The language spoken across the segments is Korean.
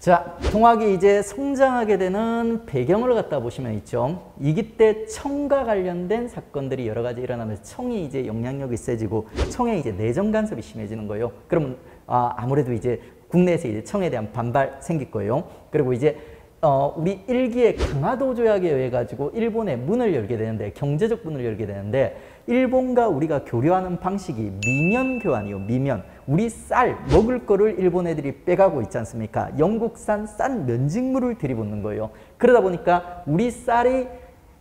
자, 동학이 이제 성장하게 되는 배경을 갖다 보시면 있죠. 이기 때 청과 관련된 사건들이 여러 가지 일어나면서 청이 이제 영향력이 세지고 청의 이제 내정 간섭이 심해지는 거예요. 그러면 아무래도 이제 국내에서 이제 청에 대한 반발 생길 거예요. 그리고 이제 우리 일기의 강화도 조약에 의해 가지고 일본의 문을 열게 되는데, 경제적 문을 열게 되는데, 일본과 우리가 교류하는 방식이 미면 교환이요. 미면. 우리 쌀 먹을 거를 일본 애들이 빼가고 있지 않습니까? 영국산 싼 면직물을 들이붓는 거예요. 그러다 보니까 우리 쌀이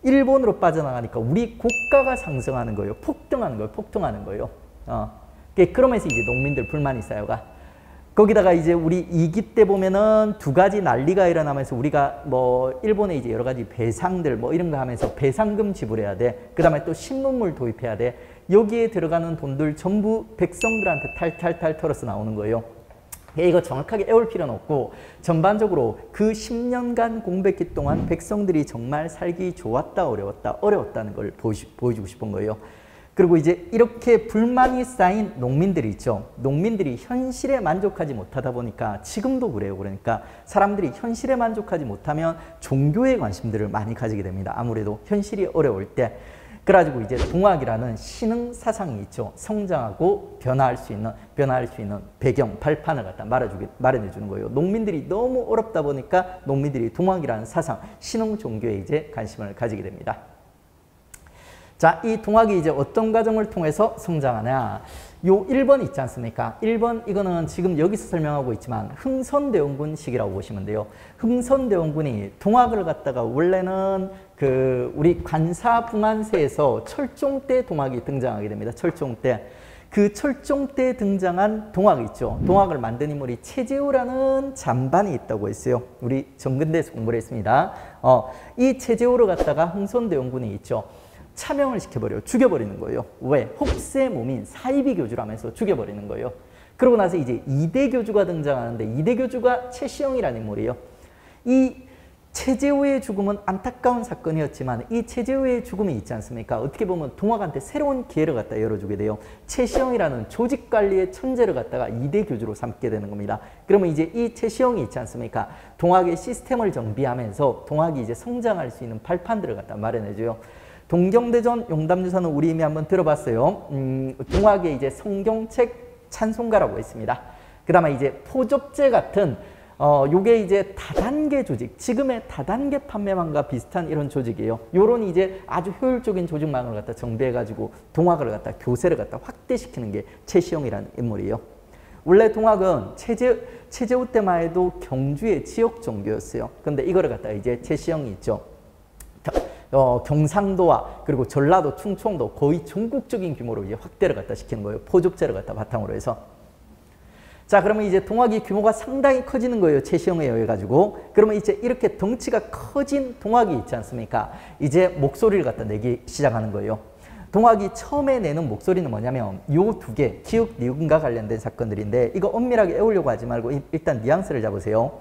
일본으로 빠져나가니까 우리 국가가 상승하는 거예요. 폭등하는 거예요. 폭등하는 거예요. 그러면서 이제 농민들 불만이 쌓여가. 거기다가 이제 우리 2기 때 보면은 두 가지 난리가 일어나면서 우리가 뭐 일본에 이제 여러 가지 배상들 뭐 이런 거 하면서 배상금 지불해야 돼. 그 다음에 또 신문물 도입해야 돼. 여기에 들어가는 돈들 전부 백성들한테 탈탈탈 털어서 나오는 거예요. 이거 정확하게 애울 필요는 없고, 전반적으로 그 10년간 공백기 동안 백성들이 정말 살기 좋았다 어려웠다, 어려웠다는 걸 보여주고 싶은 거예요. 그리고 이제 이렇게 불만이 쌓인 농민들이 있죠. 농민들이 현실에 만족하지 못하다 보니까, 지금도 그래요. 그러니까 사람들이 현실에 만족하지 못하면 종교에 관심들을 많이 가지게 됩니다. 아무래도 현실이 어려울 때. 그래가지고 이제 동학이라는 신흥 사상이 있죠. 성장하고 변화할 수 있는 배경, 발판을 갖다 마련해 주는 거예요. 농민들이 너무 어렵다 보니까 농민들이 동학이라는 사상, 신흥 종교에 이제 관심을 가지게 됩니다. 자, 이 동학이 이제 어떤 과정을 통해서 성장하냐. 요 1번 있지 않습니까? 1번, 이거는 지금 여기서 설명하고 있지만 흥선대원군 시기라고 보시면 돼요. 흥선대원군이 동학을 갖다가 원래는 우리 관사붕안세에서 철종 때 동학이 등장하게 됩니다. 철종 때. 그 철종 때 등장한 동학 있죠. 동학을 만든 인물이 최재우라는 잠반이 있다고 했어요. 우리 정근대에서 공부를 했습니다. 이 최재우를 갖다가 흥선대원군이 있죠. 차명을 시켜버려요. 죽여버리는 거예요. 왜? 혹세무민 사이비 교주라면서 죽여버리는 거예요. 그러고 나서 이제 이대교주가 등장하는데, 이대교주가 최시영이라는 인물이에요. 이 최재우의 죽음은 안타까운 사건이었지만, 이 최재우의 죽음이 있지 않습니까? 어떻게 보면 동학한테 새로운 기회를 갖다 열어주게 돼요. 최시영이라는 조직관리의 천재를 갖다가 이대교주로 삼게 되는 겁니다. 그러면 이제 이 최시영이 있지 않습니까? 동학의 시스템을 정비하면서 동학이 이제 성장할 수 있는 발판들을 갖다 마련해줘요. 동경대전 용담유사는 우리 이미 한번 들어봤어요. 동학의 이제 성경책 찬송가라고 했습니다. 그 다음에 이제 포접제 같은 요게 이제 다단계 조직, 지금의 다단계 판매망과 비슷한 이런 조직이에요. 요런 이제 아주 효율적인 조직망을 갖다 정비해가지고 동학을 갖다 교세를 갖다 확대시키는 게 최시영이라는 인물이에요. 원래 동학은 최재우 때만 해도 경주의 지역 종교였어요. 근데 이거를 갖다 이제 최시영이 있죠. 경상도와 그리고 전라도, 충청도 거의 전국적인 규모로 이제 확대를 갖다 시키는 거예요. 포접제를 갖다 바탕으로 해서. 자, 그러면 이제 동학이 규모가 상당히 커지는 거예요. 최시영에 의해 가지고. 그러면 이제 이렇게 덩치가 커진 동학이 있지 않습니까? 이제 목소리를 갖다 내기 시작하는 거예요. 동학이 처음에 내는 목소리는 뭐냐면 요 두 개, 기역, 니은과 관련된 사건들인데, 이거 엄밀하게 애우려고 하지 말고 일단 뉘앙스를 잡으세요.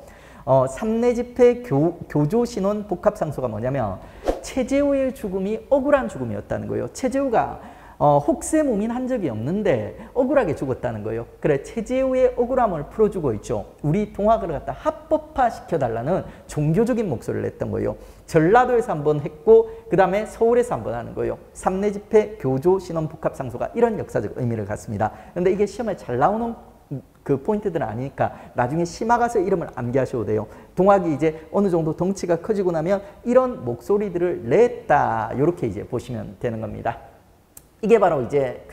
삼내집회 교조신원 복합상소가 뭐냐면 최재우의 죽음이 억울한 죽음이었다는 거예요. 최재우가 혹세무민 한 적이 없는데 억울하게 죽었다는 거예요. 그래, 최재우의 억울함을 풀어주고 있죠. 우리 동학을 갖다 합법화 시켜달라는 종교적인 목소리를 냈던 거예요. 전라도에서 한번 했고, 그 다음에 서울에서 한번 하는 거예요. 삼내집회 교조신원 복합상소가 이런 역사적 의미를 갖습니다. 근데 이게 시험에 잘 나오는 그 포인트들은 아니니까 나중에 심화 가서 이름을 암기하셔도 돼요. 동학이 이제 어느 정도 덩치가 커지고 나면 이런 목소리들을 냈다, 이렇게 이제 보시면 되는 겁니다. 이게 바로 이제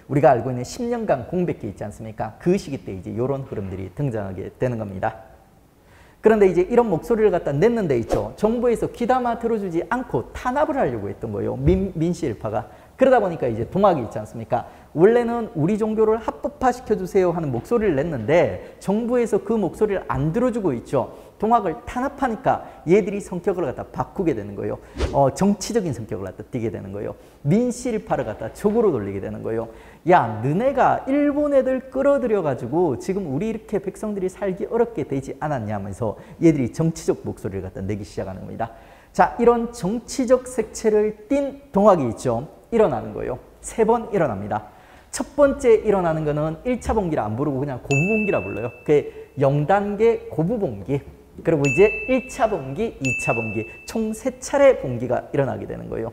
우리가 알고 있는 10년간 공백기 있지 않습니까? 그 시기 때 이제 이런 흐름들이 등장하게 되는 겁니다. 그런데 이제 이런 목소리를 갖다 냈는 데 있죠. 정부에서 귀담아 들어주지 않고 탄압을 하려고 했던 거예요. 민씨 일파가. 그러다 보니까 이제 동학이 있지 않습니까? 원래는 우리 종교를 합법화 시켜주세요 하는 목소리를 냈는데 정부에서 그 목소리를 안 들어주고 있죠. 동학을 탄압하니까 얘들이 성격을 갖다 바꾸게 되는 거예요. 정치적인 성격을 갖다 띠게 되는 거예요. 민씨일파를 갖다 적으로 돌리게 되는 거예요. 야, 너네가 일본 애들 끌어들여가지고 지금 우리 이렇게 백성들이 살기 어렵게 되지 않았냐 하면서 얘들이 정치적 목소리를 갖다 내기 시작하는 겁니다. 자, 이런 정치적 색채를 띤 동학이 있죠. 일어나는 거예요. 3번 일어납니다. 첫 번째 일어나는 거는 1차 봉기라 안 부르고 그냥 고부봉기라 불러요. 그게 0단계 고부봉기, 그리고 이제 1차 봉기, 2차 봉기, 총 3차례 봉기가 일어나게 되는 거예요.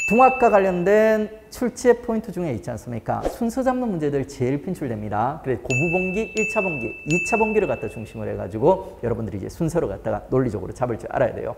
둥학과 관련된 출제 포인트 중에 있지 않습니까? 순서 잡는 문제들 제일 핀출됩니다. 그래서 고부봉기, 1차 봉기, 2차 봉기를 갖다 중심으로 해가지고 여러분들이 이제 순서를 갖다가 논리적으로 잡을 줄 알아야 돼요.